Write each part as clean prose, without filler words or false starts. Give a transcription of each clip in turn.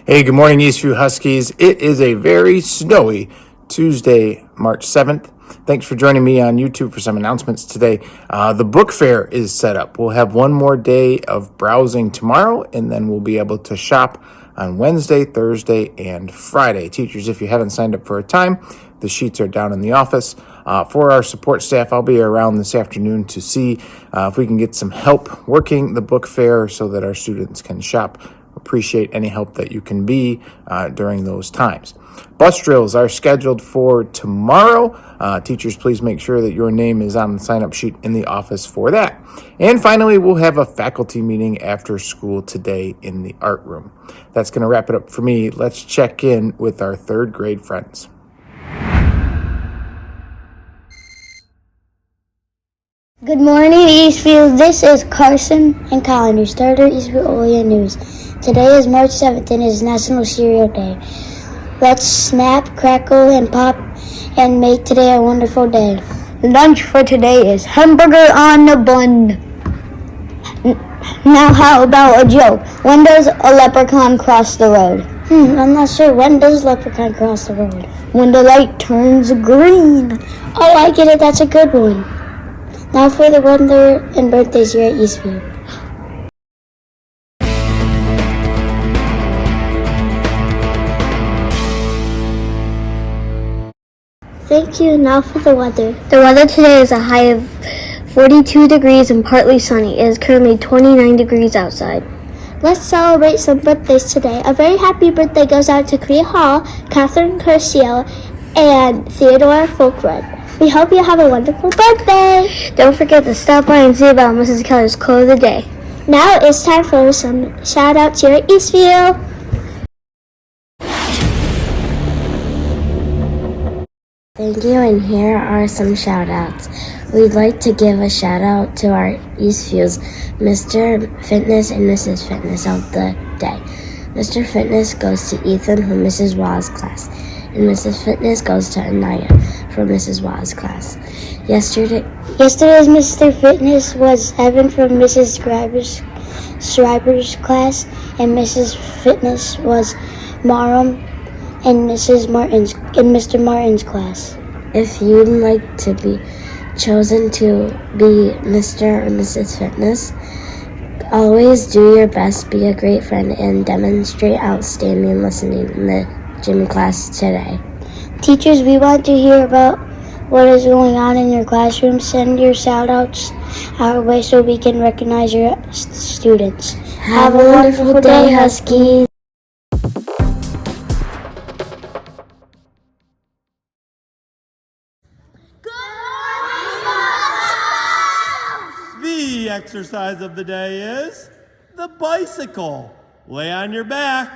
Hey, good morning, Eastview Huskies. It is a very snowy Tuesday, March 7th. Thanks for joining me on YouTube for some announcements today. The book fair is set up. We'll have one more day of browsing tomorrow, and then we'll be able to shop on Wednesday, Thursday, and Friday. Teachers, if you haven't signed up for a time, the sheets are down in the office. For our support staff, I'll be around this afternoon to see if we can get some help working the book fair so that our students can shop. Appreciate any help that you can be during those times. Bus drills are scheduled for tomorrow. Teachers, please make sure that your name is on the sign-up sheet in the office for that. And finally, we'll have a faculty meeting after school today in the art room. That's going to wrap it up for me. Let's check in with our third grade friends. Good morning, Eastview. This is Carson and Colin, your starter Eastview Olean News. Today is March 7th and it is National Cereal Day. Let's snap, crackle, and pop and make today a wonderful day. Lunch for today is hamburger on a bun. Now how about a joke? When does a leprechaun cross the road? I'm not sure. When does leprechaun cross the road? When the light turns green. Oh, I get it. That's a good one. Now for the weather and birthdays here at Eastview. Thank you. Now for the weather. The weather today is a high of 42 degrees and partly sunny. It is currently 29 degrees outside. Let's celebrate some birthdays today. A very happy birthday goes out to Cree Hall, Catherine Curcio, and Theodore Folkred. We hope you have a wonderful birthday. Don't forget to stop by and see about Mrs. Keller's quote of the day. Now it's time for some shout outs here at Eastview. Thank you, and here are some shout outs. We'd like to give a shout out to our Eastview's Mr. Fitness and Mrs. Fitness of the day. Mr. Fitness goes to Ethan from Mrs. Wah's class, and Mrs. Fitness goes to Anaya from Mrs. Wah's class. Yesterday's Mr. Fitness was Evan from Mrs. Schreiber's class, and Mrs. Fitness was Marum and Mr. Martin's class. If you'd like to be chosen to be Mr. or Mrs. Fitness, always do your best, be a great friend, and demonstrate outstanding listening in the gym class today. Teachers, we want to hear about what is going on in your classroom. Send your shout-outs our way so we can recognize your students. Have a wonderful day, Huskies. The exercise of the day is the bicycle. Lay on your back,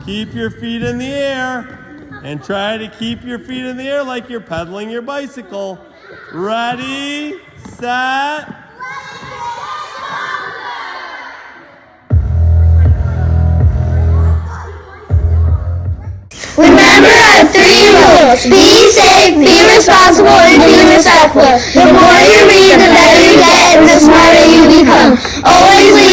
keep your feet in the air, and try to keep your feet in the air like you're pedaling your bicycle. Ready, set, Remember our 3 rules. Be safe, be responsible, and be respectful. The more you read, the better you get, and the smarter you become. Always leave